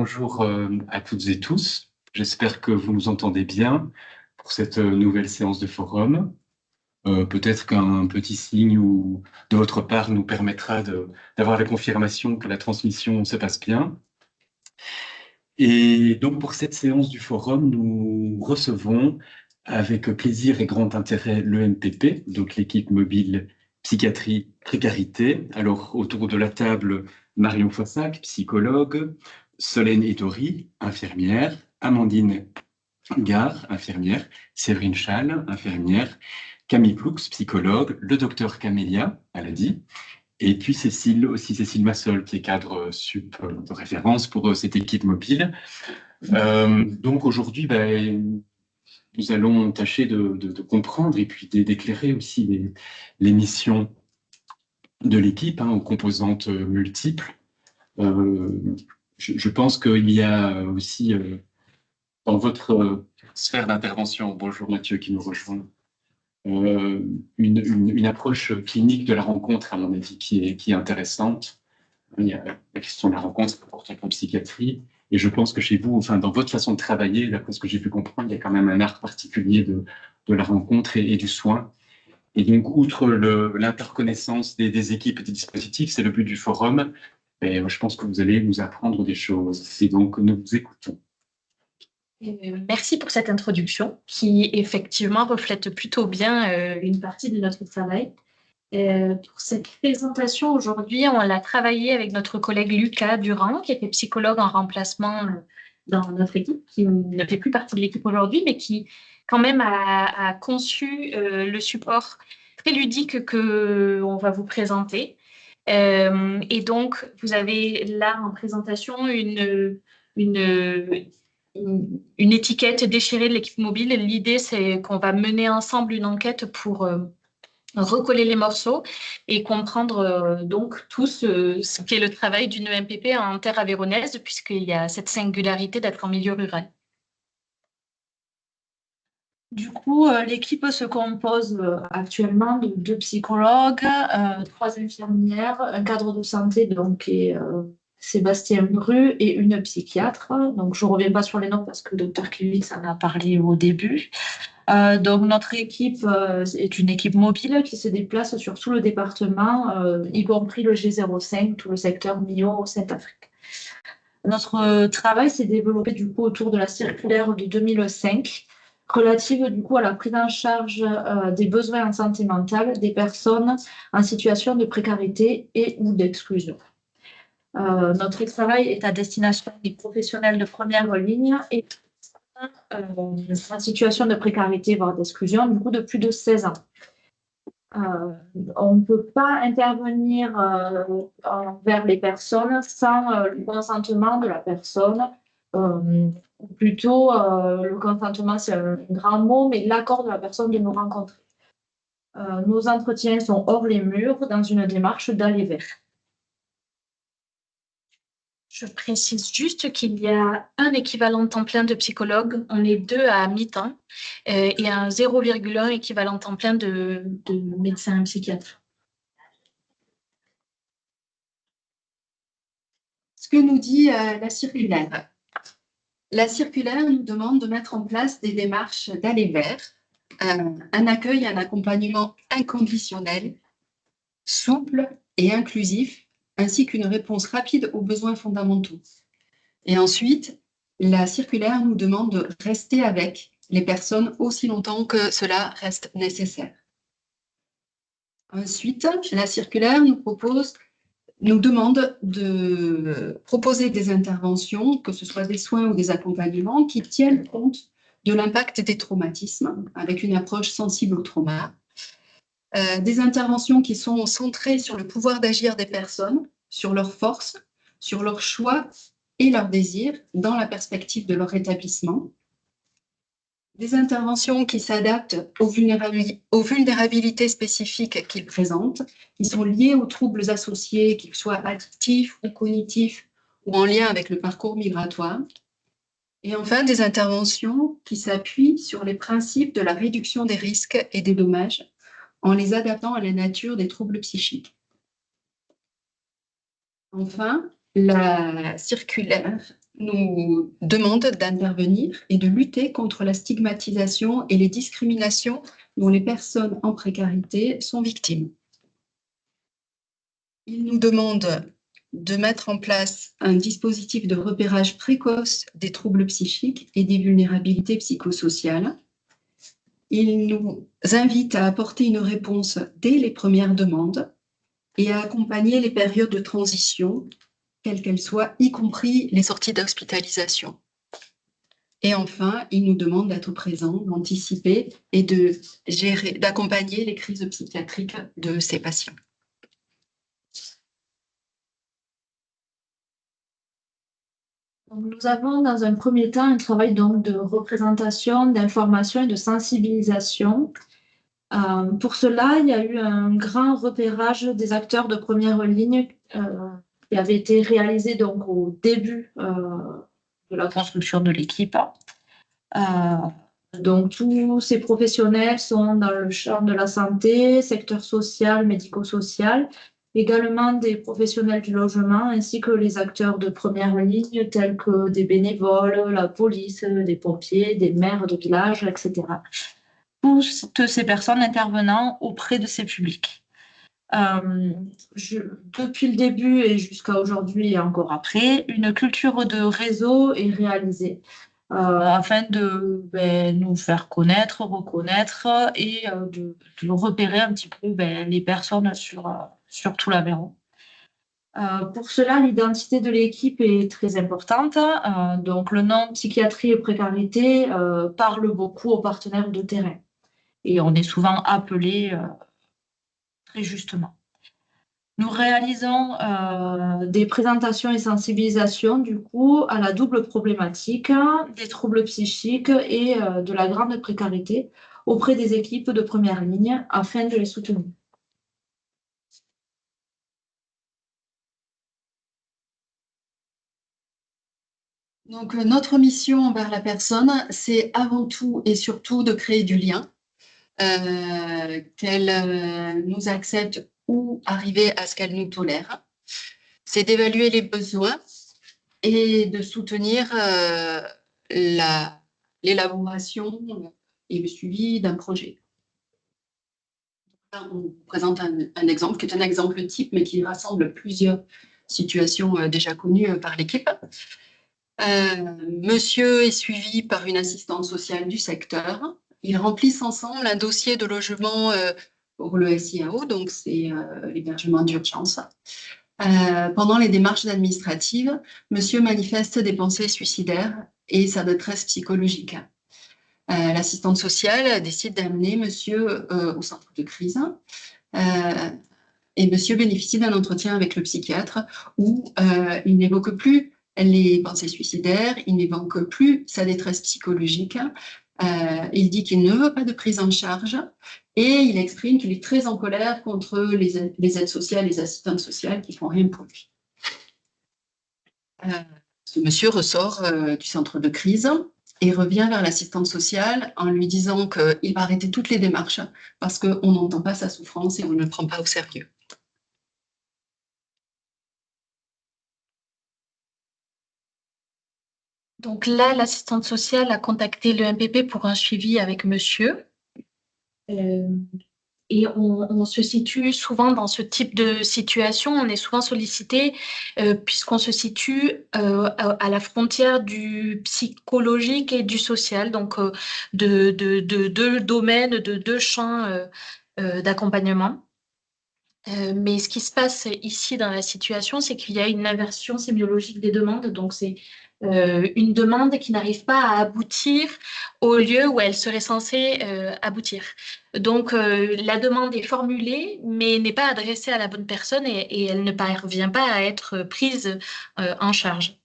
bonjour à toutes et tous. J'espère que vous nous entendez bien pour cette nouvelle séance de forum. Peut-être qu'un petit signe de votre part nous permettra d'avoir la confirmation que la transmission se passe bien. Et donc pour cette séance du forum, nous recevons avec plaisir et grand intérêt l'EMPP, donc l'équipe mobile psychiatrie précarité. Alors autour de la table, Marion Fossac, psychologue, Solène Ettori, infirmière, Amandine Gare, infirmière, Séverine Schall, infirmière, Camille Ploux, psychologue, le docteur Camélia, elle a dit, et puis Cécile Massol, qui est cadre sup de référence pour cette équipe mobile. Donc aujourd'hui, nous allons tâcher de comprendre et puis d'éclairer aussi les missions de l'équipe aux composantes multiples. Je pense qu'il y a aussi dans votre sphère d'intervention, bonjour Mathieu qui nous rejoint, une approche clinique de la rencontre, à mon avis, qui est intéressante. Il y a la question de la rencontre importante en psychiatrie. Et je pense que chez vous, enfin, dans votre façon de travailler, d'après ce que j'ai pu comprendre, il y a quand même un art particulier de la rencontre et du soin. Et donc, outre l'interconnaissance des équipes et des dispositifs, c'est le but du forum. Et je pense que vous allez nous apprendre des choses. Et donc, nous vous écoutons. Merci pour cette introduction qui, effectivement, reflète plutôt bien une partie de notre travail. Pour cette présentation aujourd'hui, on l'a travaillé avec notre collègue Lucas Durand, qui était psychologue en remplacement dans notre équipe, qui ne fait plus partie de l'équipe aujourd'hui, mais qui quand même a conçu le support très ludique qu'on va vous présenter. Et donc, vous avez là en présentation une étiquette déchirée de l'équipe mobile. L'idée, c'est qu'on va mener ensemble une enquête pour recoller les morceaux et comprendre donc tout ce qu'est le travail d'une EMPP en terre aveyronnaise, puisqu'il y a cette singularité d'être en milieu rural. Du coup, l'équipe se compose actuellement de 2 psychologues, 3 infirmières, un cadre de santé donc, qui est Sébastien Bru et une psychiatre. Donc, je ne reviens pas sur les noms parce que le docteur Kiewicz en a parlé au début. Donc, notre équipe est une équipe mobile qui se déplace sur tout le département, y compris le G05, tout le secteur Millau, Saint-Afrique. Notre travail s'est développé du coup autour de la circulaire de 2005, relative du coup à la prise en charge des besoins en santé mentale des personnes en situation de précarité et ou d'exclusion. Notre travail est à destination des professionnels de première ligne et en situation de précarité, voire d'exclusion, du coup de plus de 16 ans. On ne peut pas intervenir envers les personnes sans le consentement de la personne. Ou plutôt, le consentement, c'est un grand mot, mais l'accord de la personne de nous rencontrer. Nos entretiens sont hors les murs dans une démarche d'aller vers. Je précise juste qu'il y a un équivalent temps plein de psychologue, on est 2 à mi-temps, et un 0,1 équivalent temps plein de médecins psychiatres. Ce que nous dit la circulaire. La circulaire nous demande de mettre en place des démarches d'aller vers un accueil, un accompagnement inconditionnel, souple et inclusif, ainsi qu'une réponse rapide aux besoins fondamentaux. Et ensuite, la circulaire nous demande de rester avec les personnes aussi longtemps que cela reste nécessaire. Ensuite, la circulaire nous demande de proposer des interventions, que ce soit des soins ou des accompagnements, qui tiennent compte de l'impact des traumatismes, avec une approche sensible au trauma. Des interventions qui sont centrées sur le pouvoir d'agir des personnes, sur leurs forces, sur leurs choix et leurs désirs, dans la perspective de leur rétablissement. Des interventions qui s'adaptent aux vulnérabilités spécifiques qu'ils présentent, qui sont liées aux troubles associés, qu'ils soient addictifs ou cognitifs, ou en lien avec le parcours migratoire. Et enfin, des interventions qui s'appuient sur les principes de la réduction des risques et des dommages, en les adaptant à la nature des troubles psychiques. Enfin, la circulaire nous demande d'intervenir et de lutter contre la stigmatisation et les discriminations dont les personnes en précarité sont victimes. Il nous demande de mettre en place un dispositif de repérage précoce des troubles psychiques et des vulnérabilités psychosociales. Il nous invite à apporter une réponse dès les premières demandes et à accompagner les périodes de transition, quelles qu'elles soient, y compris les sorties d'hospitalisation. Et enfin, il nous demande d'être présent, d'anticiper et d'accompagner les crises psychiatriques de ces patients. Donc, nous avons dans un premier temps un travail donc, de représentation, d'information et de sensibilisation. Pour cela, il y a eu un grand repérage des acteurs de première ligne qui avait été réalisé donc, au début de la construction de l'équipe. Donc, tous ces professionnels sont dans le champ de la santé, secteur social, médico-social, également des professionnels du logement, ainsi que les acteurs de première ligne, tels que des bénévoles, la police, des pompiers, des maires de village, etc. Toutes ces personnes intervenant auprès de ces publics. Depuis le début et jusqu'à aujourd'hui et encore après, une culture de réseau est réalisée afin de nous faire connaître, reconnaître et de repérer un petit peu les personnes sur tout l'Aveyron. Pour cela, l'identité de l'équipe est très importante. Donc, le nom psychiatrie et précarité parle beaucoup aux partenaires de terrain. Et on est souvent appelé très justement. Nous réalisons des présentations et sensibilisations du coup à la double problématique des troubles psychiques et de la grande précarité auprès des équipes de première ligne afin de les soutenir. Donc, notre mission envers la personne, c'est avant tout et surtout de créer du lien, qu'elle nous accepte ou arriver à ce qu'elle nous tolère. C'est d'évaluer les besoins et de soutenir l'élaboration et le suivi d'un projet. On vous présente un exemple qui est un exemple type, mais qui rassemble plusieurs situations déjà connues par l'équipe. Monsieur est suivi par une assistante sociale du secteur. Ils remplissent ensemble un dossier de logement pour le SIAO, donc c'est l'hébergement d'urgence. Pendant les démarches administratives, monsieur manifeste des pensées suicidaires et sa détresse psychologique. L'assistante sociale décide d'amener monsieur au centre de crise et monsieur bénéficie d'un entretien avec le psychiatre où il n'évoque plus les pensées suicidaires, il n'évoque plus sa détresse psychologique. Il dit qu'il ne veut pas de prise en charge et il exprime qu'il est très en colère contre les aides sociales, les assistantes sociales qui font rien pour lui. Ce monsieur ressort du centre de crise et revient vers l'assistante sociale en lui disant qu'il va arrêter toutes les démarches parce qu'on n'entend pas sa souffrance et on ne le prend pas au sérieux. Donc là, l'assistante sociale a contacté le MPP pour un suivi avec monsieur. Et on se situe souvent dans ce type de situation. On est souvent sollicité puisqu'on se situe à la frontière du psychologique et du social, donc de deux domaines, de deux champs d'accompagnement. Mais ce qui se passe ici dans la situation, c'est qu'il y a une inversion sémiologique des demandes. Donc, c'est une demande qui n'arrive pas à aboutir au lieu où elle serait censée aboutir. Donc, la demande est formulée, mais n'est pas adressée à la bonne personne et elle ne parvient pas à être prise en charge.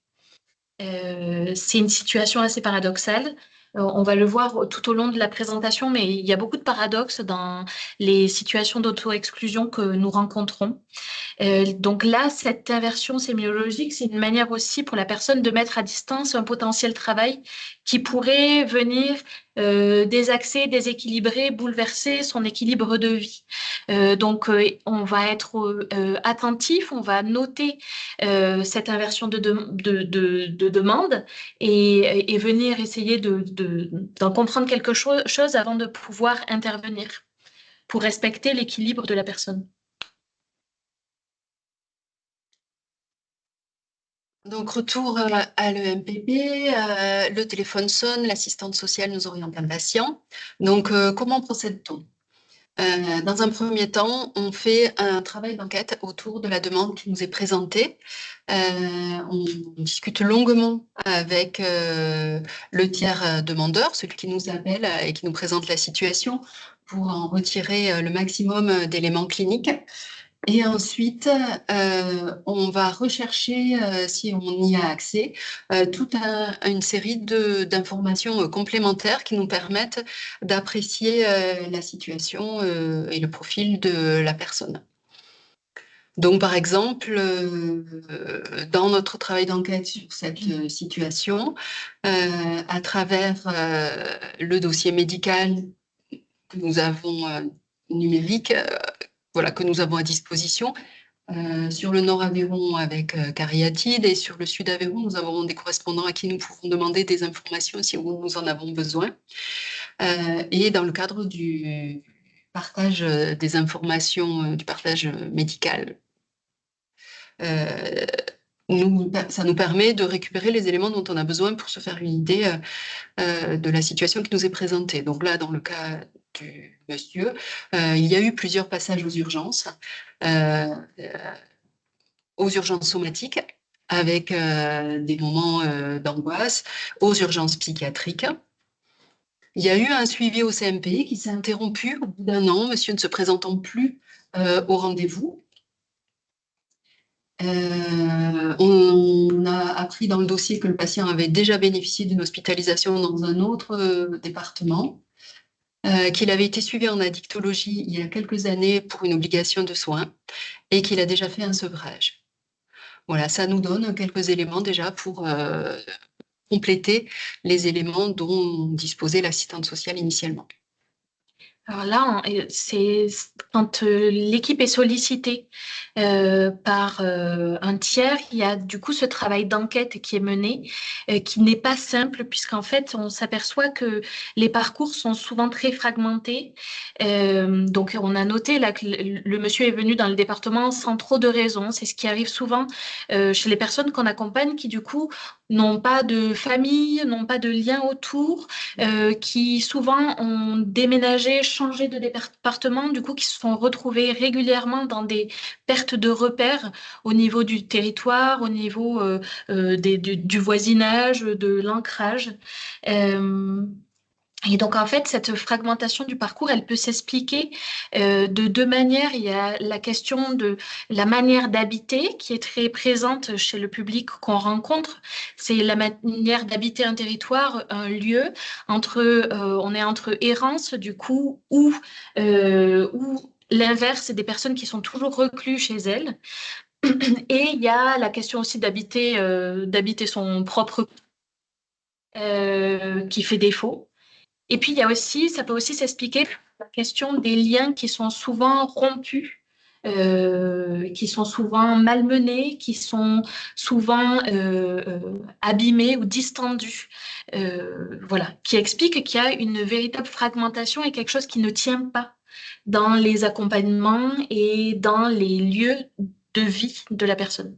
C'est une situation assez paradoxale. On va le voir tout au long de la présentation, mais il y a beaucoup de paradoxes dans les situations d'auto-exclusion que nous rencontrons. Donc là, cette inversion sémiologique, c'est une manière aussi pour la personne de mettre à distance un potentiel travail qui pourrait venir des accès déséquilibrés, bouleverser son équilibre de vie. Donc, on va être attentif, on va noter cette inversion de demande et venir essayer d'en comprendre quelque chose avant de pouvoir intervenir pour respecter l'équilibre de la personne. Donc, retour à l'EMPP, le téléphone sonne, l'assistante sociale nous oriente un patient. Donc, comment procède-t-on? Dans un premier temps, on fait un travail d'enquête autour de la demande qui nous est présentée. On discute longuement avec le tiers demandeur, celui qui nous appelle et qui nous présente la situation, pour en retirer le maximum d'éléments cliniques. Et ensuite, on va rechercher, si on y a accès, toute une série d'informations complémentaires qui nous permettent d'apprécier la situation et le profil de la personne. Donc, par exemple, dans notre travail d'enquête sur cette situation, à travers le dossier médical que nous avons numérique, voilà, que nous avons à disposition. Sur le Nord Aveyron avec Cariatide et sur le Sud Aveyron, nous avons des correspondants à qui nous pouvons demander des informations si nous en avons besoin. Et dans le cadre du partage des informations, du partage médical, ça nous permet de récupérer les éléments dont on a besoin pour se faire une idée de la situation qui nous est présentée. Donc là, dans le cas du monsieur, il y a eu plusieurs passages aux urgences somatiques, avec des moments d'angoisse, aux urgences psychiatriques. Il y a eu un suivi au CMP qui s'est interrompu au bout d'1 an, monsieur ne se présentant plus au rendez-vous. On a appris dans le dossier que le patient avait déjà bénéficié d'une hospitalisation dans un autre département, qu'il avait été suivi en addictologie il y a quelques années pour une obligation de soins et qu'il a déjà fait un sevrage. Voilà, ça nous donne quelques éléments déjà pour compléter les éléments dont disposait l'assistante sociale initialement. Alors là, c'est quand l'équipe est sollicitée par un tiers, il y a du coup ce travail d'enquête qui est mené, qui n'est pas simple, puisqu'en fait, on s'aperçoit que les parcours sont souvent très fragmentés. Donc, on a noté là que le monsieur est venu dans le département sans trop de raisons. C'est ce qui arrive souvent chez les personnes qu'on accompagne qui, du coup, n'ont pas de famille, n'ont pas de lien autour, qui souvent ont déménagé, changé de département, du coup qui se sont retrouvés régulièrement dans des pertes de repères au niveau du territoire, au niveau du voisinage, de l'ancrage. Et donc, en fait, cette fragmentation du parcours, elle peut s'expliquer de 2 manières. Il y a la question de la manière d'habiter qui est très présente chez le public qu'on rencontre. C'est la manière d'habiter un territoire, un lieu, on est entre errance, du coup, ou l'inverse, c'est des personnes qui sont toujours reclus chez elles. Et il y a la question aussi d'habiter son propre qui fait défaut. Et puis, ça peut aussi s'expliquer la question des liens qui sont souvent rompus, qui sont souvent malmenés, qui sont souvent abîmés ou distendus. Voilà, qui explique qu'il y a une véritable fragmentation et quelque chose qui ne tient pas dans les accompagnements et dans les lieux de vie de la personne.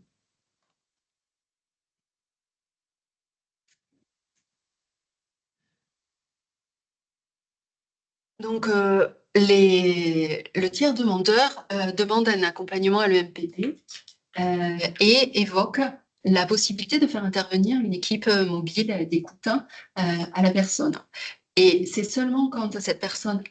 Donc, le tiers demandeur demande un accompagnement à l'EMPP et évoque la possibilité de faire intervenir une équipe mobile d'écoute à la personne. Et c'est seulement quand cette personne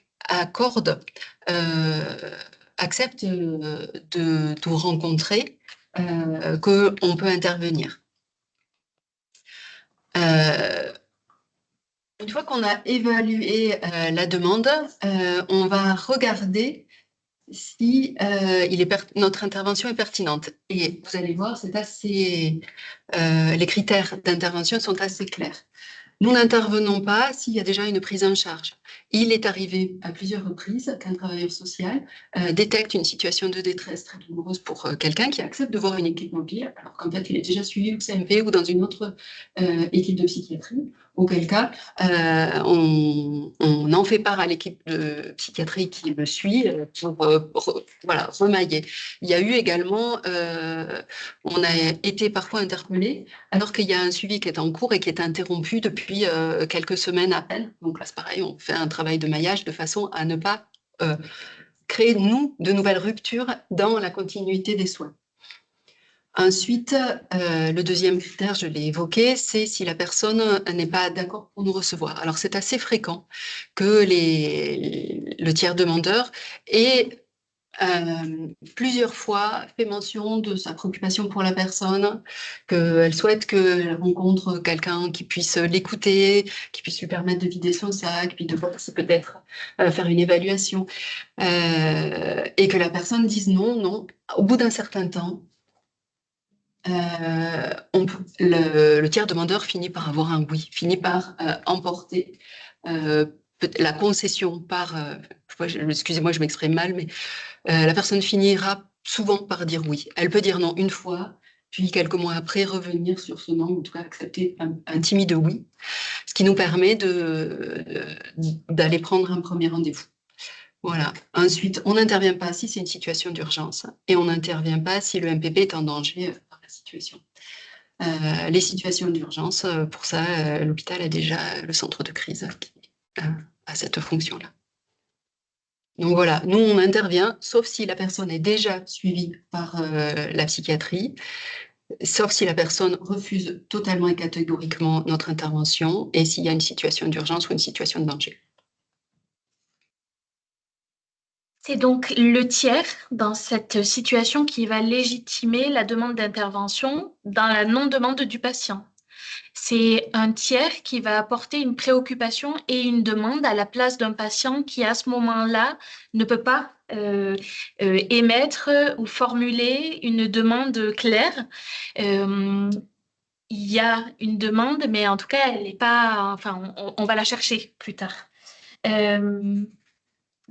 accepte de nous rencontrer qu'on peut intervenir. Une fois qu'on a évalué la demande, on va regarder si notre intervention est pertinente. Et vous allez voir, les critères d'intervention sont assez clairs. Nous n'intervenons pas s'il y a déjà une prise en charge. Il est arrivé à plusieurs reprises qu'un travailleur social détecte une situation de détresse très douloureuse pour quelqu'un qui accepte de voir une équipe mobile, alors qu'en fait, il est déjà suivi au CMP ou dans une autre équipe de psychiatrie, auquel cas, on en fait part à l'équipe de psychiatrie qui le suit pour voilà, remailler. Il y a eu également, on a été parfois interpellés alors qu'il y a un suivi qui est en cours et qui est interrompu depuis quelques semaines à peine. Donc là, c'est pareil, on fait un travail de maillage de façon à ne pas créer, nous, de nouvelles ruptures dans la continuité des soins. Ensuite, le deuxième critère, je l'ai évoqué, c'est si la personne n'est pas d'accord pour nous recevoir. Alors, c'est assez fréquent que le tiers demandeur ait plusieurs fois fait mention de sa préoccupation pour la personne, qu'elle souhaite qu'elle rencontre quelqu'un qui puisse l'écouter, qui puisse lui permettre de vider son sac, puis de voir si peut-être faire une évaluation, et que la personne dise non, non. Au bout d'un certain temps, le tiers demandeur finit par avoir un oui, finit par emporter la concession par, excusez-moi, je m'exprime mal, mais la personne finira souvent par dire oui. Elle peut dire non une fois, puis quelques mois après revenir sur ce non, ou en tout cas accepter un timide oui, ce qui nous permet d'aller prendre un premier rendez-vous. Voilà. Ensuite, on n'intervient pas si c'est une situation d'urgence et on n'intervient pas si le MPP est en danger par la situation. Les situations d'urgence, pour ça, l'hôpital a déjà le centre de crise qui a cette fonction-là. Donc voilà, nous on intervient, sauf si la personne est déjà suivie par la psychiatrie, sauf si la personne refuse totalement et catégoriquement notre intervention et s'il y a une situation d'urgence ou une situation de danger. C'est donc le tiers dans cette situation qui va légitimer la demande d'intervention dans la non-demande du patient. C'est un tiers qui va apporter une préoccupation et une demande à la place d'un patient qui, à ce moment-là, ne peut pas émettre ou formuler une demande claire. Il y a une demande, mais en tout cas, elle n'est pas. Enfin, on va la chercher plus tard.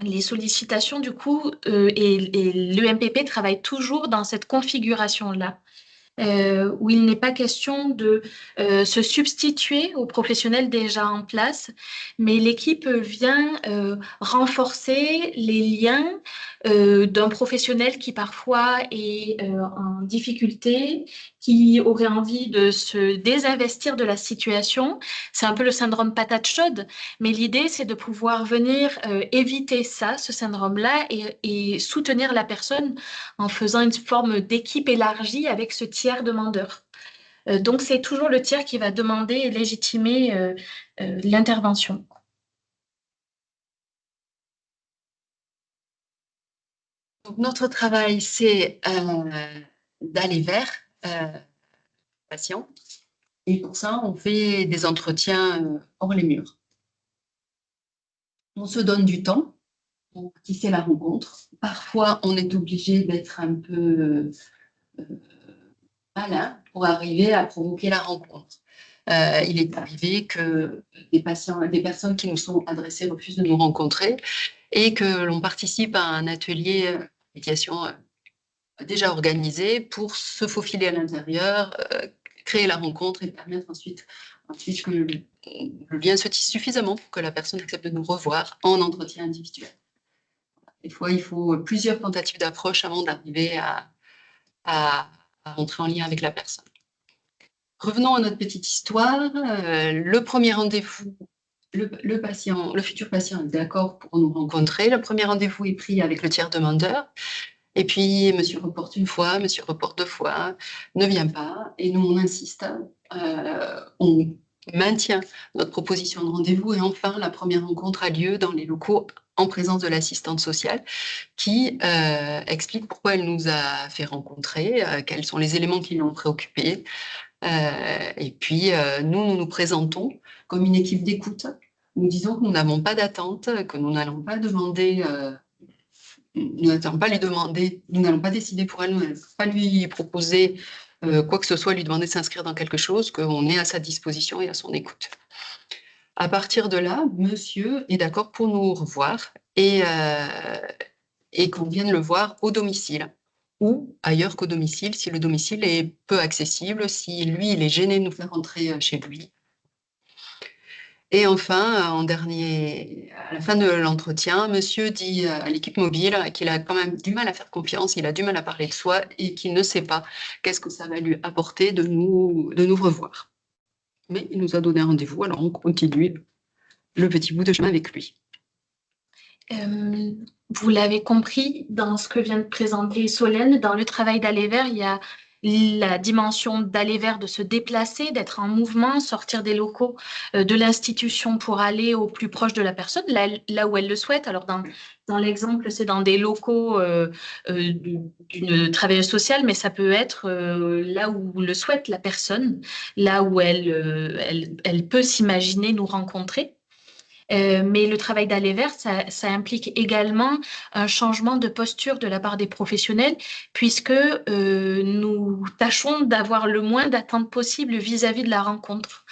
Les sollicitations, du coup, et l'EMPP travaille toujours dans cette configuration-là. Où il n'est pas question de se substituer aux professionnels déjà en place, mais l'équipe vient renforcer les liens d'un professionnel qui parfois est en difficulté, qui aurait envie de se désinvestir de la situation. C'est un peu le syndrome patate chaude, mais l'idée, c'est de pouvoir venir éviter ça, ce syndrome-là, et soutenir la personne en faisant une forme d'équipe élargie avec ce tiers demandeur. Donc, c'est toujours le tiers qui va demander et légitimer l'intervention. Donc, notre travail, c'est d'aller vers le patient. Et pour ça, on fait des entretiens hors les murs. On se donne du temps pour tisser la rencontre. Parfois, on est obligé d'être un peu malin pour arriver à provoquer la rencontre. Il est arrivé que des personnes qui nous sont adressées refusent de nous rencontrer et que l'on participe à un atelier médiation déjà organisé pour se faufiler à l'intérieur, créer la rencontre et permettre ensuite que le lien se tisse suffisamment pour que la personne accepte de nous revoir en entretien individuel. Des fois, il faut plusieurs tentatives d'approche avant d'arriver à rentrer en lien avec la personne. Revenons à notre petite histoire. Le premier rendez-vous, le futur patient est d'accord pour nous rencontrer. Le premier rendez-vous est pris avec le tiers demandeur. Et puis, monsieur reporte une fois, monsieur reporte 2 fois, ne vient pas. Et nous, on insiste, on maintient notre proposition de rendez-vous. Et enfin, la première rencontre a lieu dans les locaux en présence de l'assistante sociale qui explique pourquoi elle nous a fait rencontrer, quels sont les éléments qui l'ont préoccupée. Et puis, nous nous présentons comme une équipe d'écoute. Nous disons que nous n'avons pas d'attente, que nous n'allons pas demander... nous n'allons pas lui demander, nous n'allons pas décider pour elle, nous n'allons pas lui proposer quoi que ce soit, lui demander de s'inscrire dans quelque chose, qu'on est à sa disposition et à son écoute. À partir de là, monsieur est d'accord pour nous revoir et qu'on vienne le voir au domicile ou ailleurs qu'au domicile, si le domicile est peu accessible, si lui, il est gêné de nous faire entrer chez lui. Et enfin, en dernier, à la fin de l'entretien, monsieur dit à l'équipe mobile qu'il a quand même du mal à faire confiance, il a du mal à parler de soi et qu'il ne sait pas qu'est-ce que ça va lui apporter de nous revoir. Mais il nous a donné rendez-vous, alors on continue le petit bout de chemin avec lui. Vous l'avez compris, dans ce que vient de présenter Solène, dans le travail d'aller vers, il y a la dimension d'aller vers, de se déplacer, d'être en mouvement, sortir des locaux de l'institution pour aller au plus proche de la personne, là où elle le souhaite. Alors, dans l'exemple, c'est dans des locaux d'une travailleuse sociale, mais ça peut être là où le souhaite la personne, là où elle peut s'imaginer nous rencontrer. Mais le travail d'aller vers, ça implique également un changement de posture de la part des professionnels, puisque nous tâchons d'avoir le moins d'attentes possible vis-à-vis de la rencontre.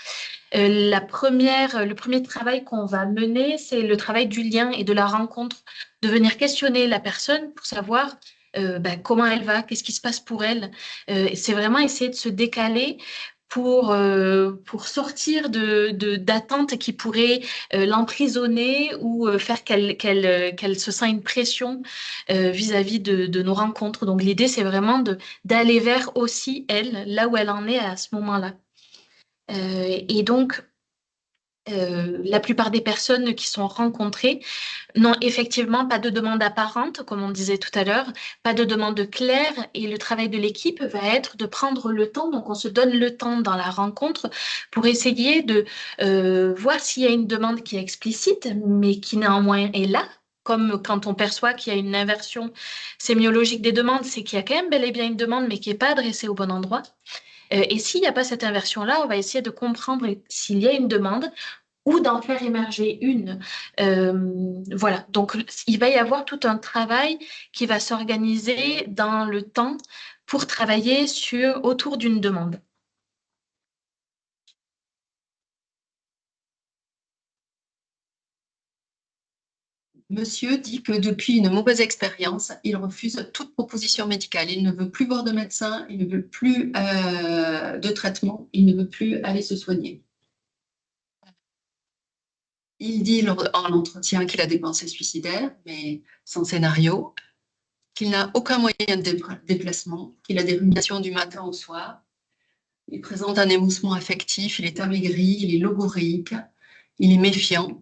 Le premier travail qu'on va mener, c'est le travail du lien et de la rencontre, de venir questionner la personne pour savoir comment elle va, qu'est-ce qui se passe pour elle. C'est vraiment essayer de se décaler pour sortir d'attentes qui pourraient l'emprisonner ou faire qu'elle se sent une pression vis-à-vis de nos rencontres. Donc l'idée, c'est vraiment d'aller vers aussi elle, là où elle en est à ce moment-là. Et donc, la plupart des personnes qui sont rencontrées n'ont effectivement pas de demande apparente, comme on disait tout à l'heure, pas de demande claire, et le travail de l'équipe va être de prendre le temps, donc on se donne le temps dans la rencontre pour essayer de voir s'il y a une demande qui est explicite, mais qui néanmoins est là. Comme quand on perçoit qu'il y a une inversion sémiologique des demandes, c'est qu'il y a quand même bel et bien une demande, mais qui n'est pas adressée au bon endroit. Et s'il n'y a pas cette inversion-là, on va essayer de comprendre s'il y a une demande ou d'en faire émerger une. Voilà, donc il va y avoir tout un travail qui va s'organiser dans le temps pour travailler autour d'une demande. Monsieur dit que depuis une mauvaise expérience, il refuse toute proposition médicale. Il ne veut plus voir de médecin, il ne veut plus de traitement, il ne veut plus aller se soigner. Il dit en entretien qu'il a des pensées suicidaires, mais sans scénario, qu'il n'a aucun moyen de déplacement, qu'il a des ruminations du matin au soir. Il présente un émoussement affectif, il est amaigri, il est logorique, il est méfiant.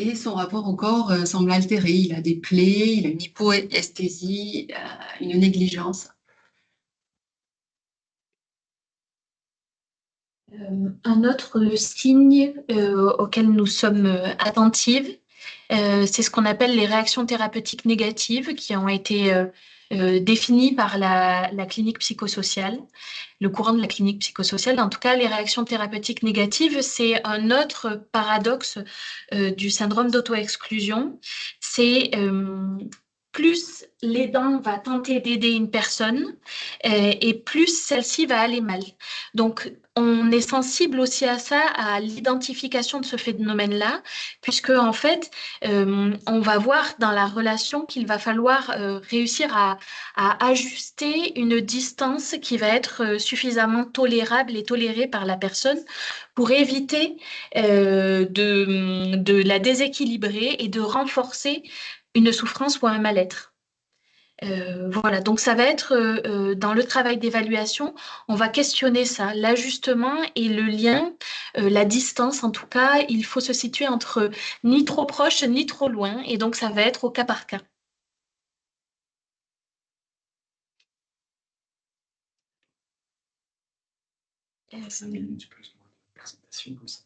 Et son rapport au corps semble altéré. Il a des plaies, il a une hypoesthésie, une négligence. Un autre signe auquel nous sommes attentives, c'est ce qu'on appelle les réactions thérapeutiques négatives qui ont été définies par la clinique psychosociale, le courant de la clinique psychosociale. En tout cas, les réactions thérapeutiques négatives, c'est un autre paradoxe du syndrome d'auto-exclusion. C'est plus l'aidant va tenter d'aider une personne et plus celle-ci va aller mal. Donc, on est sensible aussi à ça, à l'identification de ce phénomène-là, puisque en fait, on va voir dans la relation qu'il va falloir réussir à ajuster une distance qui va être suffisamment tolérable et tolérée par la personne pour éviter de la déséquilibrer et de renforcer une souffrance ou un mal-être. Voilà, donc ça va être dans le travail d'évaluation, on va questionner ça, l'ajustement et le lien, la distance en tout cas, il faut se situer entre ni trop proche ni trop loin, et donc ça va être au cas par cas.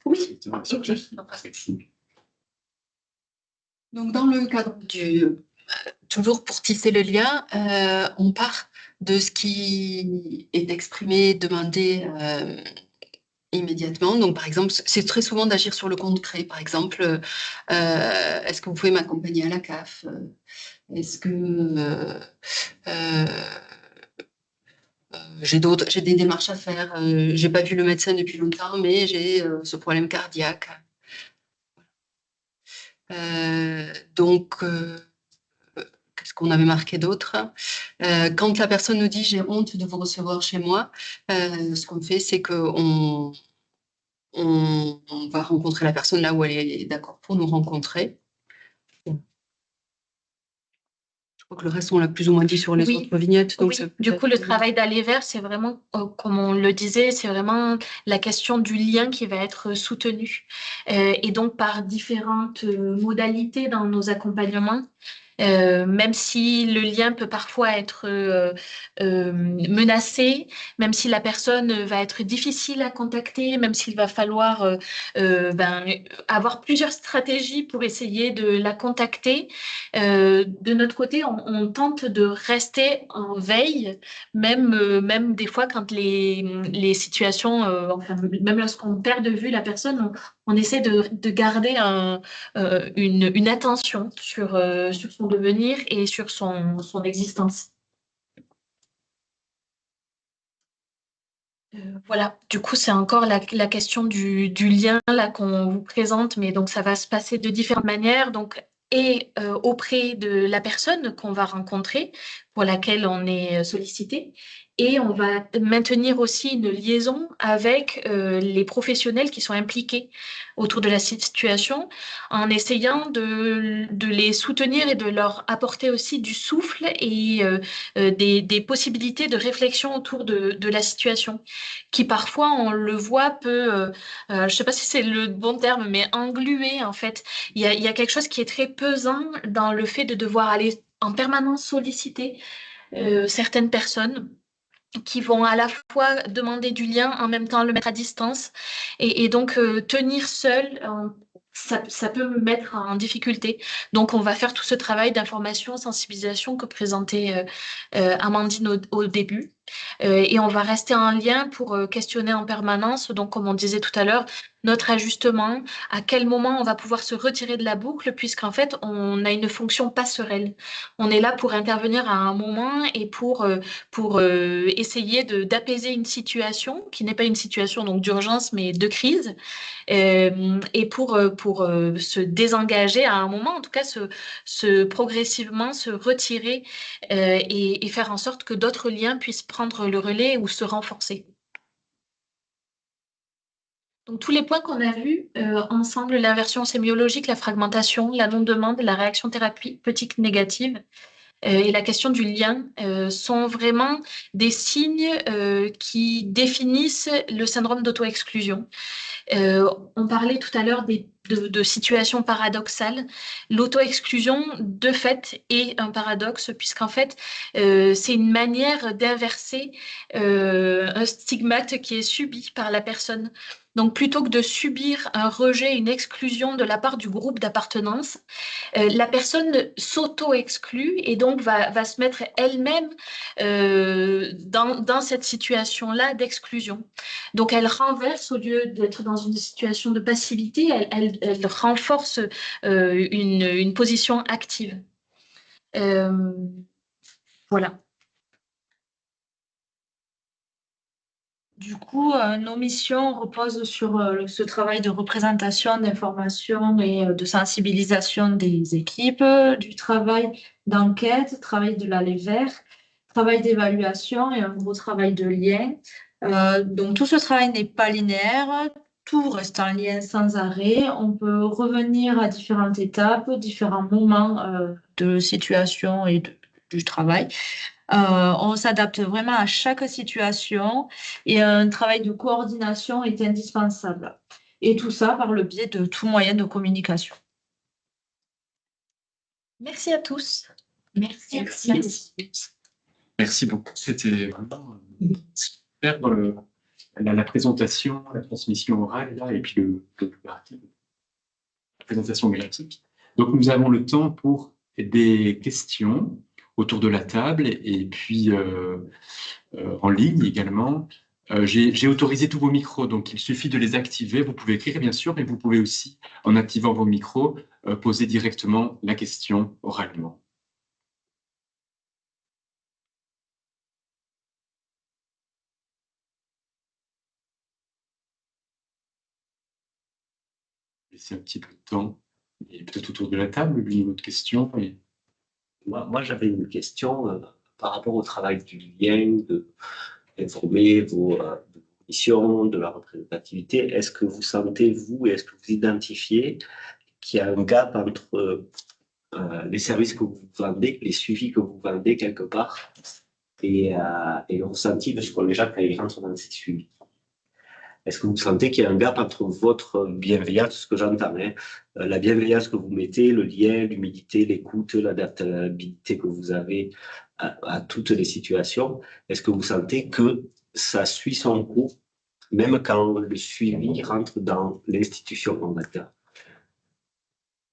Oui, ok. Donc, dans le cadre toujours pour tisser le lien, on part de ce qui est exprimé, demandé immédiatement. Donc, par exemple, c'est très souvent d'agir sur le concret. Par exemple, est-ce que vous pouvez m'accompagner à la CAF? Est-ce que j'ai des démarches à faire. J'ai pas vu le médecin depuis longtemps, mais j'ai ce problème cardiaque. Donc, qu'est-ce qu'on avait marqué d'autre? Quand la personne nous dit j'ai honte de vous recevoir chez moi, ce qu'on fait, c'est qu'on on va rencontrer la personne là où elle est d'accord pour nous rencontrer. Je crois que le reste, on l'a plus ou moins dit sur les Oui. autres vignettes. Donc Oui, du coup, le travail d'aller vers, c'est vraiment, comme on le disait, c'est vraiment la question du lien qui va être soutenu. Et donc, par différentes modalités dans nos accompagnements, même si le lien peut parfois être menacé, même si la personne va être difficile à contacter, même s'il va falloir avoir plusieurs stratégies pour essayer de la contacter. De notre côté, on tente de rester en veille, même des fois quand les situations, enfin, même lorsqu'on perd de vue la personne, on essaie de garder une attention sur son devenir et sur son existence. Voilà, du coup, c'est encore la question du lien là qu'on vous présente, mais donc ça va se passer de différentes manières. Donc, et auprès de la personne qu'on va rencontrer, pour laquelle on est sollicité, et on va maintenir aussi une liaison avec les professionnels qui sont impliqués autour de la situation, en essayant de les soutenir et de leur apporter aussi du souffle et des possibilités de réflexion autour de la situation qui parfois, on le voit, je ne sais pas si c'est le bon terme, mais engluer en fait. Il y a quelque chose qui est très pesant dans le fait de devoir aller en permanence solliciter certaines personnes qui vont à la fois demander du lien, en même temps le mettre à distance. Et donc, tenir seul, ça peut me mettre en difficulté. Donc, on va faire tout ce travail d'information, sensibilisation que présentait Amandine au début. Et on va rester en lien pour questionner en permanence, donc comme on disait tout à l'heure, notre ajustement, à quel moment on va pouvoir se retirer de la boucle, puisqu'en fait, on a une fonction passerelle. On est là pour intervenir à un moment et pour essayer d'apaiser une situation qui n'est pas une situation donc d'urgence, mais de crise, et pour se désengager à un moment, en tout cas, progressivement se retirer et faire en sorte que d'autres liens puissent prendre le relais ou se renforcer. Donc, tous les points qu'on a vus ensemble, l'inversion sémiologique, la fragmentation, la non-demande, la réaction thérapeutique négative et la question du lien sont vraiment des signes qui définissent le syndrome d'auto-exclusion. On parlait tout à l'heure de situations paradoxales. L'auto-exclusion, de fait, est un paradoxe, puisqu'en fait, c'est une manière d'inverser un stigmate qui est subi par la personne. Donc, plutôt que de subir un rejet, une exclusion de la part du groupe d'appartenance, la personne s'auto-exclut et donc va se mettre elle-même dans cette situation-là d'exclusion. Donc, elle renverse, au lieu d'être dans une situation de passivité, elle renforce une position active. Voilà. Du coup, nos missions reposent sur ce travail de représentation, d'information et de sensibilisation des équipes, du travail d'enquête, travail de l'aller vers, travail d'évaluation et un gros travail de lien. Donc, tout ce travail n'est pas linéaire, tout reste en lien sans arrêt. On peut revenir à différentes étapes, différents moments de situation et du travail. On s'adapte vraiment à chaque situation et un travail de coordination est indispensable. Et tout ça par le biais de tout moyen de communication. Merci à tous. Merci. Merci beaucoup. C'était vraiment super la présentation, la transmission orale là, et puis la présentation graphique. Donc nous avons le temps pour des questions autour de la table et puis en ligne également. J'ai autorisé tous vos micros, donc il suffit de les activer. Vous pouvez écrire bien sûr, mais vous pouvez aussi, en activant vos micros, poser directement la question oralement. laisser un petit peu de temps. Et peut-être autour de la table, l'une ou l'autre question. Et... Moi j'avais une question par rapport au travail du lien, d'informer vos missions, de la représentativité. Est-ce que vous sentez, vous, et est-ce que vous identifiez qu'il y a un gap entre les services que vous vendez, les suivis que vous vendez quelque part, et le ressenti de ce qu'ont les gens quand ils rentrent dans ces suivis? Est-ce que vous sentez qu'il y a un gap entre votre bienveillance, ce que j'entends, hein, la bienveillance que vous mettez, le lien, l'humilité, l'écoute, l'adaptabilité que vous avez à toutes les situations? Est-ce que vous sentez que ça suit son cours, même quand le suivi rentre dans l'institution, on va dire?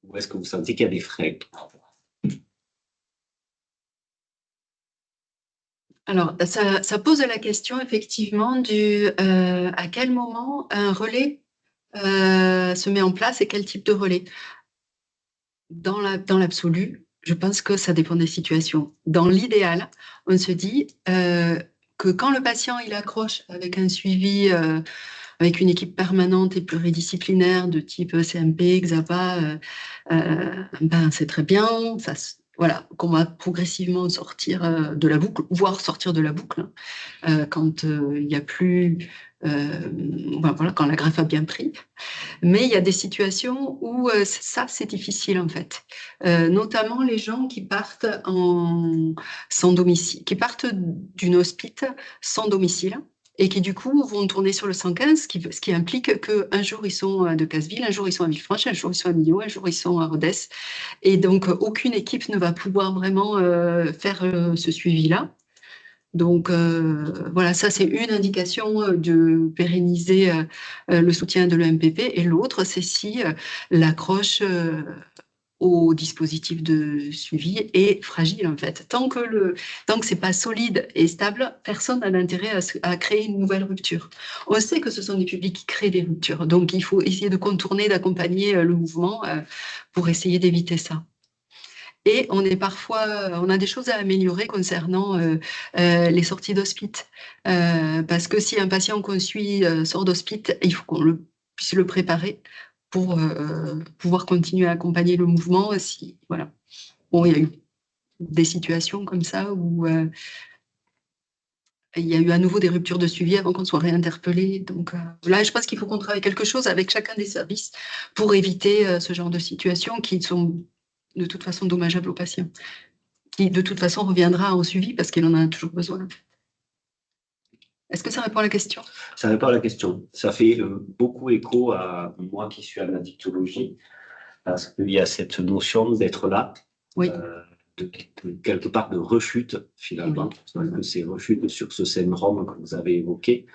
Ou est-ce que vous sentez qu'il y a des freins? Alors, ça pose la question effectivement à quel moment un relais se met en place et quel type de relais. Dans l'absolu, je pense que ça dépend des situations. Dans l'idéal, on se dit que quand le patient il accroche avec un suivi, avec une équipe permanente et pluridisciplinaire de type CMP, XAPA, ben c'est très bien. Voilà, qu'on va progressivement sortir de la boucle, voire sortir de la boucle, quand il n'y a plus, voilà, quand la greffe a bien pris. Mais il y a des situations où ça, c'est difficile en fait. Notamment les gens qui partent sans domicile, qui partent d'une hospice sans domicile et qui du coup vont tourner sur le 115, ce qui implique qu'un jour ils sont de Casseville, un jour ils sont à Villefranche, un jour ils sont à Millau, un jour ils sont à Rodez. Et donc aucune équipe ne va pouvoir vraiment faire ce suivi-là. Donc voilà, ça c'est une indication de pérenniser le soutien de l'EMPP. Et l'autre, c'est si l'accroche au dispositif de suivi est fragile en fait. Tant que c'est pas solide et stable, personne n'a d'intérêt à créer une nouvelle rupture. On sait que ce sont des publics qui créent des ruptures, donc il faut essayer de contourner, d'accompagner le mouvement pour essayer d'éviter ça. Et on a des choses à améliorer concernant les sorties d'hospice. Parce que si un patient qu'on suit sort d'hospice, il faut qu'on puisse le préparer pour pouvoir continuer à accompagner le mouvement. Voilà. Bon, il y a eu des situations comme ça où il y a eu à nouveau des ruptures de suivi avant qu'on soit réinterpellé. Donc là, je pense qu'il faut qu'on travaille quelque chose avec chacun des services pour éviter ce genre de situations qui sont de toute façon dommageable au patient, qui de toute façon reviendra en suivi parce qu'il en a toujours besoin. Est-ce que ça répond à la question? Ça répond à la question. Ça fait beaucoup écho à moi qui suis en addictologie, parce qu'il y a cette notion d'être là, oui. De quelque part de rechute finalement, parce que c'est rechute sur ce syndrome que vous avez évoqué,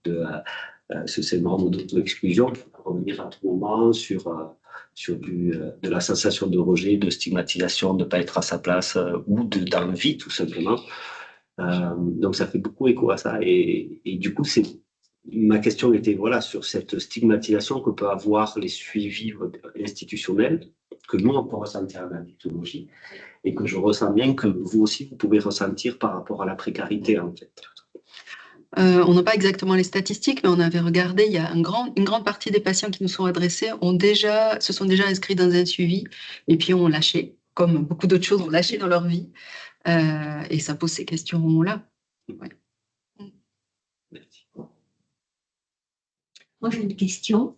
ce syndrome d'auto-exclusion, qui peut revenir à tout moment sur de la sensation de rejet, de stigmatisation, de ne pas être à sa place ou d'envie tout simplement. Donc ça fait beaucoup écho à ça. Et du coup, ma question était voilà, sur cette stigmatisation que peut avoir les suivis institutionnels, que nous on peut ressentir en addictologie, et que je ressens bien que vous aussi vous pouvez ressentir par rapport à la précarité en fait. On n'a pas exactement les statistiques, mais on avait regardé, il y a une grande partie des patients qui nous sont adressés se sont déjà inscrits dans un suivi et puis ont lâché, comme beaucoup d'autres choses ont lâché dans leur vie. Et ça pose ces questions-là. Ouais. Merci. Moi, j'ai une question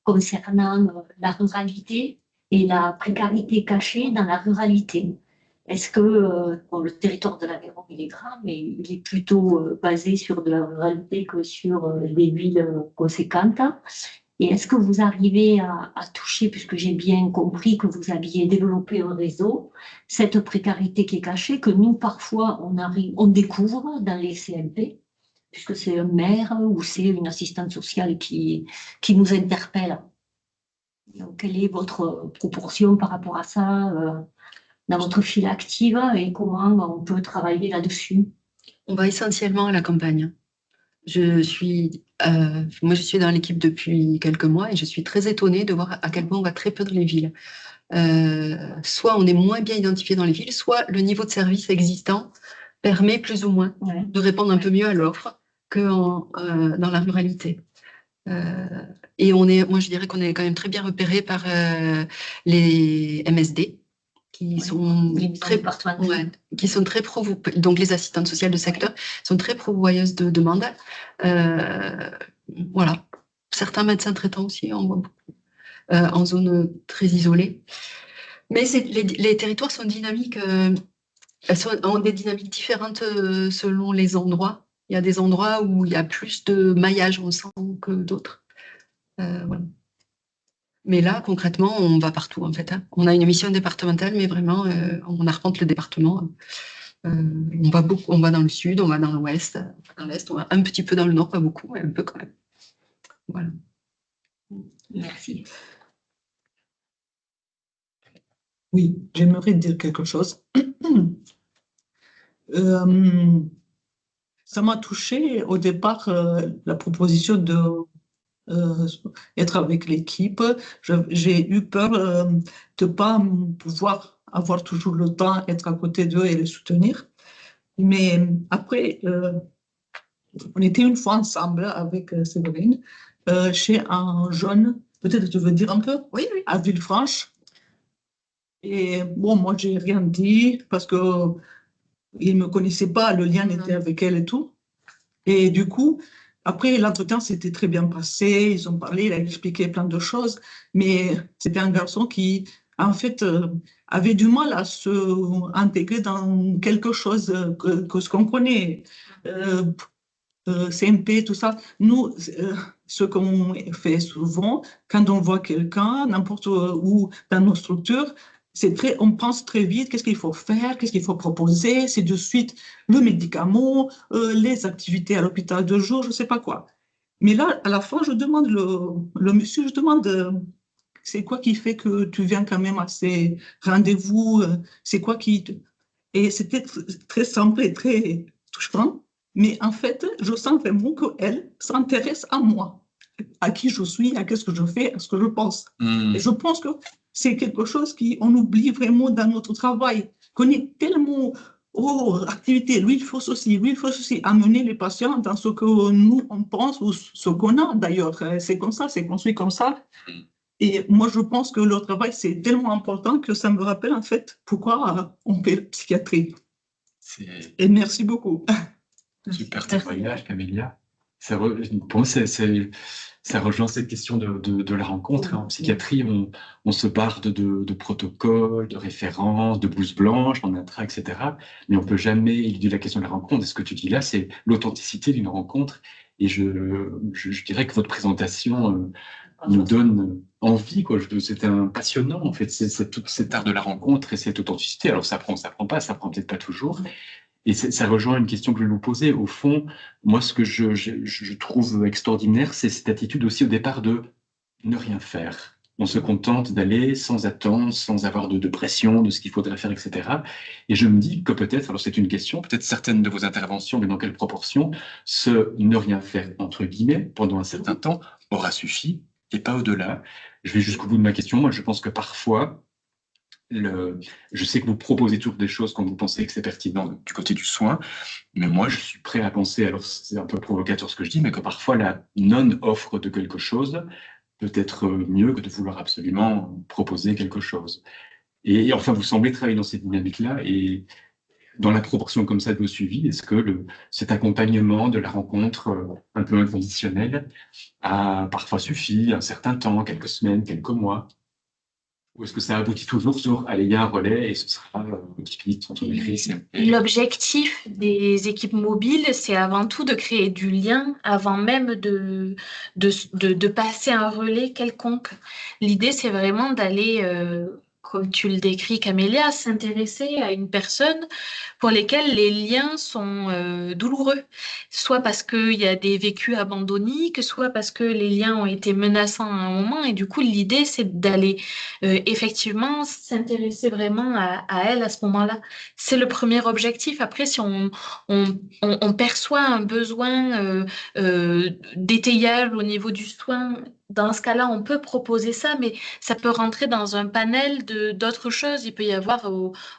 concernant la ruralité et la précarité cachée dans la ruralité. Est-ce que le territoire de l'Aveyron, il est grand, mais il est plutôt basé sur de la ruralité que sur des villes conséquentes? Et est-ce que vous arrivez à toucher, puisque j'ai bien compris que vous aviez développé un réseau, cette précarité qui est cachée, que nous, parfois, on découvre dans les CMP, puisque c'est un maire ou c'est une assistante sociale qui nous interpelle? Donc, quelle est votre proportion par rapport à ça dans votre file active et comment on peut travailler là-dessus? On va essentiellement à la campagne. Moi, je suis dans l'équipe depuis quelques mois et je suis très étonnée de voir à quel point on va très peu dans les villes. Soit on est moins bien identifié dans les villes, soit le niveau de service existant permet plus ou moins de répondre un peu mieux à l'offre que dans la ruralité. Et moi, je dirais qu'on est quand même très bien repéré par les MSD, qui sont qui sont très donc les assistantes sociales de secteur sont très pourvoyeuses de demandes. Voilà. Certains médecins traitants aussi, on voit beaucoup, en zone très isolée. Mais les territoires sont dynamiques, ont des dynamiques différentes selon les endroits. Il y a des endroits où il y a plus de maillage au sein que d'autres. Voilà. Mais là, concrètement, on va partout, en fait. On a une mission départementale, mais vraiment, on arpente le département. On va dans le sud, on va dans l'ouest, dans l'est, on va un petit peu dans le nord, pas beaucoup, mais un peu quand même. Voilà. Merci. Oui, j'aimerais dire quelque chose. Ça m'a touché au départ la proposition de être avec l'équipe. J'ai eu peur de ne pas pouvoir avoir toujours le temps, être à côté d'eux et les soutenir. Mais après, on était une fois ensemble avec Séverine chez un jeune, peut-être tu veux dire un peu, Oui. à Villefranche. Et bon, moi, j'ai rien dit parce que il ne me connaissait pas, le lien était avec elle et tout. Et du coup, après, l'entretien s'était très bien passé, ils ont parlé, il a expliqué plein de choses, mais c'était un garçon qui, en fait, avait du mal à se intégrer dans quelque chose que ce qu'on connaît. CMP, tout ça. Nous, ce qu'on fait souvent, quand on voit quelqu'un, n'importe où dans nos structures, on pense très vite, qu'est-ce qu'il faut faire, qu'est-ce qu'il faut proposer, c'est de suite le médicament, les activités à l'hôpital de jour, je ne sais pas quoi. Mais là, à la fin, je demande le monsieur, je demande, c'est quoi qui fait que tu viens quand même à ces rendez-vous, c'est quoi qui... Et c'était très simple et très touchant. Mais en fait, je sens vraiment qu'elle s'intéresse à moi, à qui je suis, à ce que je fais, à ce que je pense. Et je pense que c'est quelque chose qu'on oublie vraiment dans notre travail, qu'on est tellement, oh, activité, lui il faut ceci, lui il faut ceci, amener les patients dans ce que nous on pense ou ce qu'on a d'ailleurs. C'est comme ça, c'est construit comme ça. Et moi, je pense que le travail, c'est tellement important que ça me rappelle en fait pourquoi on fait la psychiatrie. Et merci beaucoup. Super témoignage, Camélia. Pour moi, ça rejoint cette question de la rencontre. En psychiatrie, on se barde de protocoles, de références, de blouses blanches, en intra, etc. Mais on ne peut jamais éluder la question de la rencontre. Et ce que tu dis là, c'est l'authenticité d'une rencontre. Et je dirais que votre présentation nous donne envie, quoi. C'était passionnant, en fait, c'est tout cet art de la rencontre et cette authenticité. Alors, ça prend pas, ça prend peut-être pas toujours. Et ça rejoint une question que je vais vous poser. Au fond, moi, ce que je trouve extraordinaire, c'est cette attitude aussi au départ de ne rien faire. On se contente d'aller sans attendre, sans avoir de pression de ce qu'il faudrait faire, etc. Et je me dis que peut-être, alors c'est une question, peut-être certaines de vos interventions, mais dans quelle proportion, ce ne rien faire, entre guillemets, pendant un certain temps, aura suffi, et pas au-delà. Je vais jusqu'au bout de ma question. Moi, je pense que parfois, je sais que vous proposez toujours des choses quand vous pensez que c'est pertinent du côté du soin, mais moi je suis prêt à penser, alors c'est un peu provocateur ce que je dis, mais que parfois la non-offre de quelque chose peut être mieux que de vouloir absolument proposer quelque chose. Et enfin, vous semblez travailler dans cette dynamique-là, et dans la proportion comme ça de vos suivis, est-ce que cet accompagnement de la rencontre un peu inconditionnelle a parfois suffi un certain temps, quelques semaines, quelques mois? Ou est-ce que ça aboutit toujours sur allez, il y a un relais et ce sera vite entre les crises? L'objectif des équipes mobiles, c'est avant tout de créer du lien avant même de passer un relais quelconque. L'idée, c'est vraiment d'aller, comme tu le décris, Camélia, s'intéresser à une personne pour lesquelles les liens sont douloureux, soit parce qu'il y a des vécus abandonniques, soit parce que les liens ont été menaçants à un moment. Et du coup, l'idée, c'est d'aller effectivement s'intéresser vraiment à elle à ce moment-là. C'est le premier objectif. Après, si on perçoit un besoin d'étayage au niveau du soin, dans ce cas-là, on peut proposer ça, mais ça peut rentrer dans un panel d'autres choses. Il peut y avoir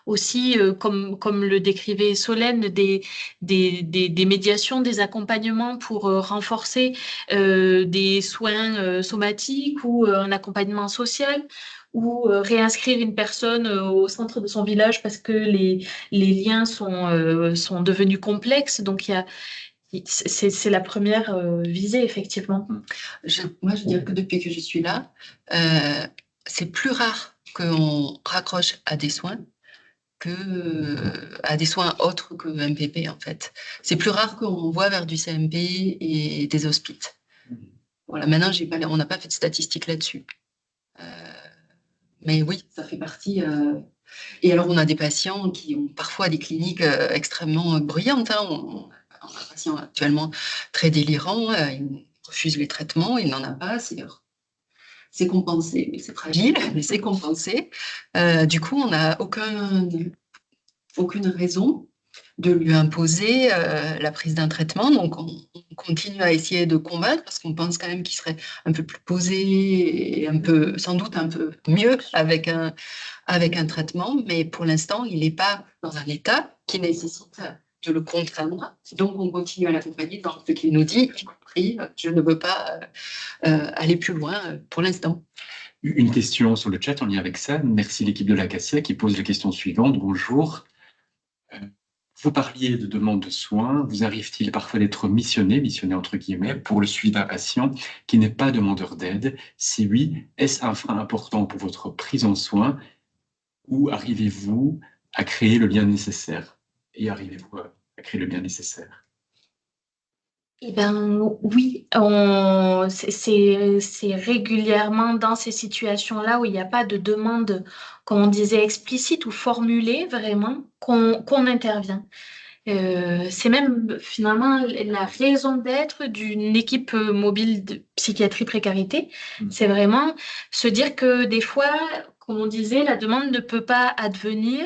aussi, comme le décrivait Solène, des médiations, des accompagnements pour renforcer des soins somatiques ou un accompagnement social ou réinscrire une personne au centre de son village parce que les liens sont devenus complexes. Donc, c'est la première visée, effectivement. Moi, je dirais que depuis que je suis là, c'est plus rare qu'on raccroche à des soins à des soins autres que MPP, en fait. C'est plus rare qu'on voit vers du CMP et des hospices. Voilà, maintenant, on n'a pas fait de statistiques là-dessus. Mais oui, ça fait partie. Et alors, on a des patients qui ont parfois des cliniques extrêmement bruyantes. Hein. On a un patient actuellement très délirant, il refuse les traitements, il n'en a pas. C'est compensé, mais c'est fragile, mais c'est compensé. Du coup, on n'a aucune raison de lui imposer la prise d'un traitement. Donc, on continue à essayer de combattre parce qu'on pense quand même qu'il serait un peu plus posé et sans doute un peu mieux avec un traitement. Mais pour l'instant, il n'est pas dans un état qui nécessite de le contraindre. Donc, on continue à l'accompagner dans ce qu'il nous dit, y compris, je ne veux pas aller plus loin pour l'instant. Une question sur le chat en lien avec ça. Merci l'équipe de l'Acacia qui pose la question suivante. Bonjour. Vous parliez de demande de soins. Vous arrive-t-il parfois d'être missionné entre guillemets, pour le suivi d'un patient qui n'est pas demandeur d'aide? Si oui, est-ce un frein important pour votre prise en soin ou arrivez-vous à créer le lien nécessaire? Et arrivez-vous à créer le lien nécessaire? Eh ben oui, c'est régulièrement dans ces situations-là où il n'y a pas de demande, comme on disait, explicite ou formulée vraiment, qu'on intervient. C'est même finalement la raison d'être d'une équipe mobile de psychiatrie précarité. C'est vraiment se dire que des fois, comme on disait, la demande ne peut pas advenir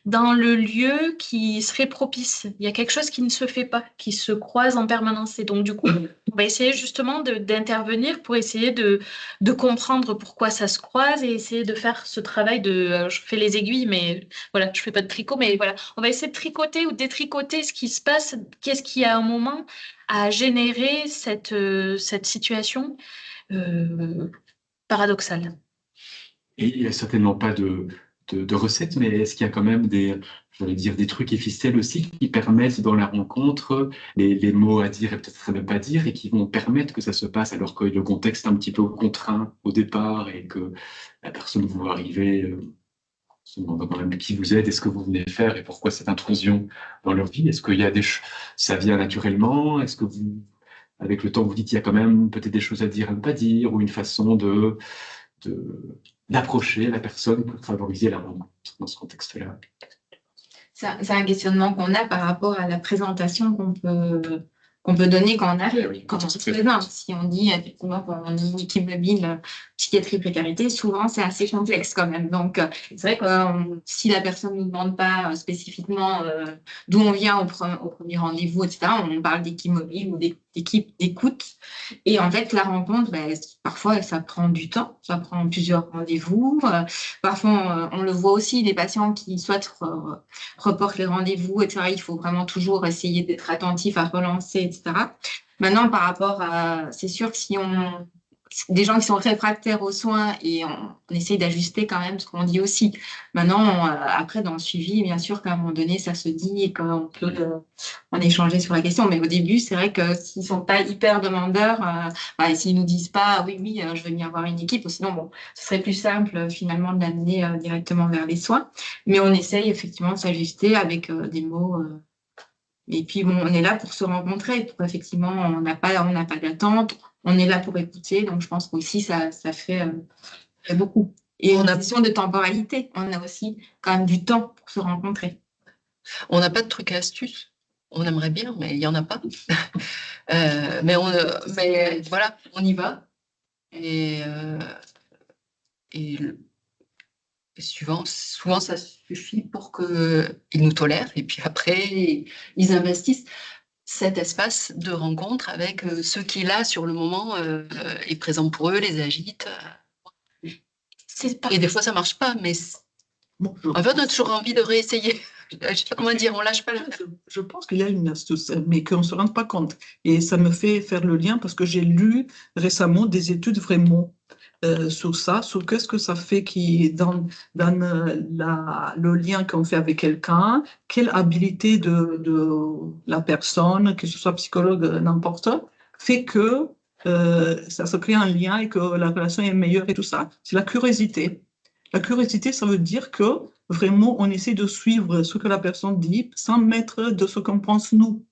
dans le lieu qui serait propice. Il y a quelque chose qui ne se fait pas, qui se croise en permanence. Et donc, du coup, on va essayer justement d'intervenir pour essayer de comprendre pourquoi ça se croise et essayer de faire ce travail je fais les aiguilles, mais voilà, je fais pas de tricot, mais voilà, on va essayer de tricoter ou détricoter ce qui se passe, qu'est-ce qui à un moment a généré cette situation paradoxale. Et il n'y a certainement pas de recettes, mais est-ce qu'il y a quand même des trucs et ficelles aussi qui permettent dans la rencontre les mots à dire et peut-être à ne pas dire et qui vont permettre que ça se passe alors que le contexte est un petit peu contraint au départ et que la personne vous arrivez se demande quand même qui vous êtes et ce que vous venez faire et pourquoi cette intrusion dans leur vie. Est-ce qu'il y a ça vient naturellement? Est-ce que avec le temps, vous dites qu'il y a quand même peut-être des choses à dire, à ne pas dire ou une façon d'approcher la personne pour favoriser la rencontre dans ce contexte-là? C'est un questionnement qu'on a par rapport à la présentation qu'on peut donner quand on arrive, Oui, quand on se présente. Si on dit effectivement qu'on est une équipe mobile psychiatrie précarité, souvent c'est assez complexe quand même. Donc c'est vrai que si la personne ne nous demande pas spécifiquement d'où on vient au premier rendez-vous, etc., on parle d'équipe mobile ou d'équipe d'écoute. Et en fait, la rencontre, parfois ça prend du temps, ça prend plusieurs rendez-vous. Parfois, on le voit aussi, les patients qui souhaitent reportent les rendez-vous, etc. Il faut vraiment toujours essayer d'être attentif à relancer, etc. Maintenant, par rapport à... C'est sûr que si des gens qui sont réfractaires aux soins et on essaye d'ajuster quand même ce qu'on dit aussi. Maintenant, après, dans le suivi, bien sûr qu'à un moment donné, ça se dit et qu'on peut en échanger sur la question. Mais au début, c'est vrai que s'ils sont pas hyper demandeurs, et s'ils nous disent pas, oui, je veux venir voir une équipe, ou sinon, bon, ce serait plus simple finalement de l'amener directement vers les soins. Mais on essaye effectivement de s'ajuster avec des mots. Et puis, bon, on est là pour se rencontrer. Effectivement, on n'a pas d'attente. On est là pour écouter. Donc, je pense qu'aussi, ça fait beaucoup. Et on a besoin de temporalité. On a aussi quand même du temps pour se rencontrer. On n'a pas de trucs et astuces. On aimerait bien, mais il n'y en a pas. Mais voilà, on y va. Et souvent, ça suffit pour qu'ils nous tolèrent. Et puis après, ils investissent. cet espace de rencontre avec ceux qui, là, sur le moment, est présent pour eux, les agite. Et des fois, ça marche pas, mais Bon, en fait, on a toujours envie de réessayer. Je sais pas comment dire, on lâche pas la... je pense qu'il y a une astuce, mais qu'on ne se rend pas compte. Et ça me fait faire le lien parce que j'ai lu récemment des études vraiment sur ça, sur qu'est-ce que ça fait dans le lien qu'on fait avec quelqu'un, quelle habilité de la personne, que ce soit psychologue, n'importe, fait que ça se crée un lien et que la relation est meilleure et tout ça. C'est la curiosité. La curiosité, ça veut dire que vraiment, on essaie de suivre ce que la personne dit sans mettre de ce qu'on pense nous,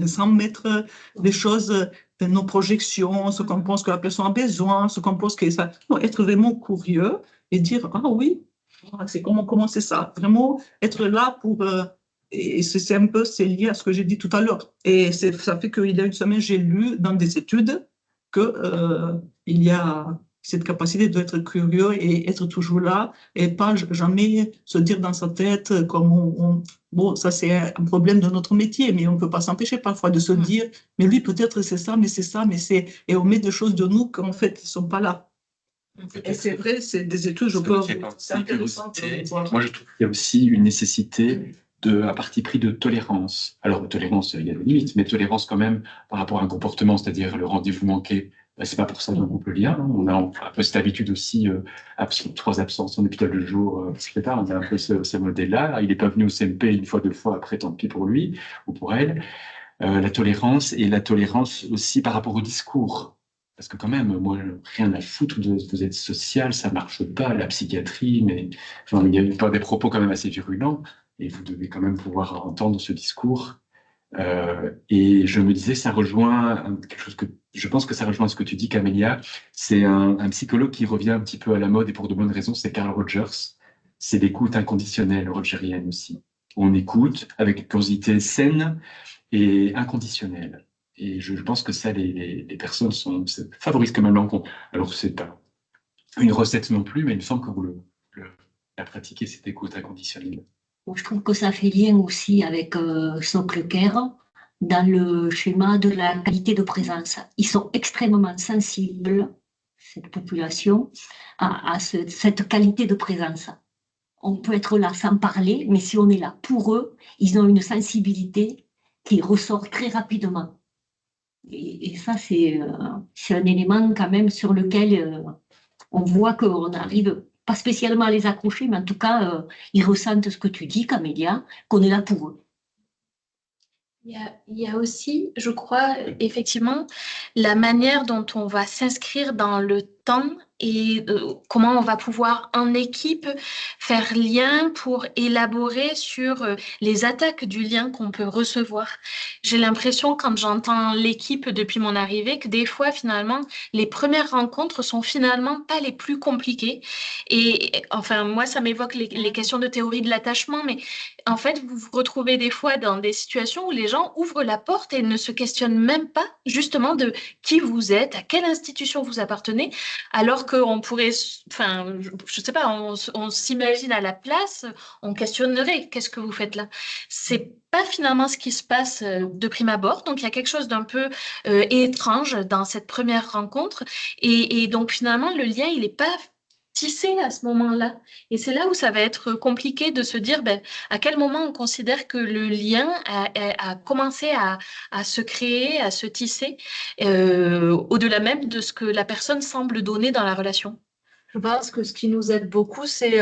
sans mettre des choses, nos projections, ce qu'on pense que la personne a besoin, ce qu'on pense que ça. Non, être vraiment curieux et dire, ah oui, c'est comment c'est ça. Vraiment être là pour. Et c'est un peu, c'est lié à ce que j'ai dit tout à l'heure. Et ça fait qu'il y a une semaine, j'ai lu dans des études que il y a cette capacité d'être curieux et être toujours là et pas jamais se dire dans sa tête comme bon, ça c'est un problème de notre métier, mais on ne peut pas s'empêcher parfois de se dire, mais lui peut-être c'est ça, mais c'est ça, mais c'est... Et on met des choses de nous qu'en fait, ils ne sont pas là. Et c'est vrai, c'est des études, je peux... C'est intéressant. Moi, je trouve qu'il y a aussi une nécessité un parti pris de tolérance. Alors, tolérance, il y a des limites, mais tolérance quand même par rapport à un comportement, c'est-à-dire le rendez-vous manqué. C'est pas pour ça qu'on coupe le lien. On a un peu cette habitude aussi, 3 absences en hôpital de jour, je sais pas, on a un peu ce modèle-là. Il n'est pas venu au CMP une fois, 2 fois, après tant pis pour lui ou pour elle. La tolérance et la tolérance aussi par rapport au discours. Parce que quand même, moi, rien à foutre de vous êtes social, ça marche pas, la psychiatrie, mais enfin, il y a des propos quand même assez virulents et vous devez quand même pouvoir entendre ce discours. Et je me disais, ça rejoint quelque chose que je pense que ça rejoint ce que tu dis, Camélia. C'est un psychologue qui revient un petit peu à la mode et pour de bonnes raisons, c'est Carl Rogers. C'est l'écoute inconditionnelle rogérienne aussi. On écoute avec une curiosité saine et inconditionnelle. Et je pense que ça, les personnes favorisent quand même l'encontre. Alors, c'est pas une recette non plus, mais il me semble que vous la pratiquez, cette écoute inconditionnelle. Bon, je trouve que ça fait lien aussi avec Socrates dans le schéma de la qualité de présence. Ils sont extrêmement sensibles, cette population, à cette qualité de présence. On peut être là sans parler, mais si on est là pour eux, ils ont une sensibilité qui ressort très rapidement. Et ça, c'est un élément quand même sur lequel on voit qu'on arrive pas spécialement à les accrocher, mais en tout cas, ils ressentent ce que tu dis, Camélia, qu'on est là pour eux. Il y a aussi, je crois, effectivement, la manière dont on va s'inscrire dans le temps et comment on va pouvoir en équipe faire lien pour élaborer sur les attaques du lien qu'on peut recevoir. J'ai l'impression, quand j'entends l'équipe depuis mon arrivée, que des fois, finalement, les premières rencontres sont finalement pas les plus compliquées. Et enfin, moi, ça m'évoque les questions de théorie de l'attachement, mais en fait, vous vous retrouvez des fois dans des situations où les gens ouvrent la porte et ne se questionnent même pas justement de qui vous êtes, à quelle institution vous appartenez, alors qu'on pourrait, enfin, je sais pas, on s'imagine à la place, on questionnerait, qu'est-ce que vous faites là? C'est pas finalement ce qui se passe de prime abord, donc il y a quelque chose d'un peu étrange dans cette première rencontre, et donc finalement le lien il n'est pas tissé à ce moment-là. Et c'est là où ça va être compliqué de se dire à quel moment on considère que le lien a commencé à se créer, à se tisser, au-delà même de ce que la personne semble donner dans la relation. Je pense que ce qui nous aide beaucoup, c'est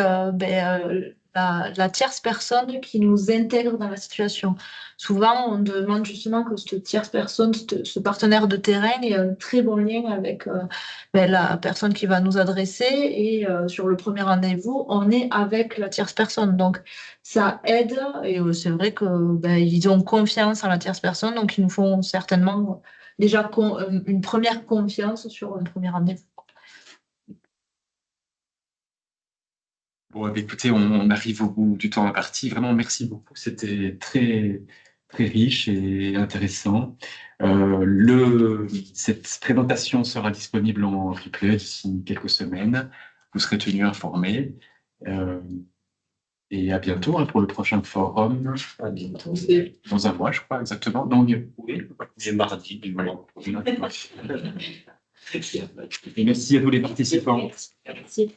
la tierce personne qui nous intègre dans la situation. Souvent, on demande justement que cette tierce personne, ce partenaire de terrain, ait un très bon lien avec la personne qui va nous adresser. Et sur le premier rendez-vous, on est avec la tierce personne. Donc, ça aide. Et c'est vrai que ils ont confiance en la tierce personne. Donc, ils nous font certainement déjà une première confiance sur un premier rendez-vous. Bon, écoutez, on arrive au bout du temps imparti. Vraiment, merci beaucoup. C'était très, très riche et intéressant. Cette présentation sera disponible en replay d'ici quelques semaines. Vous serez tenus informés. Et à bientôt hein, pour le prochain forum, À bientôt. dans un mois, je crois, exactement. Donc, oui. Et mardi, du moment. Et merci à tous les participants. Merci.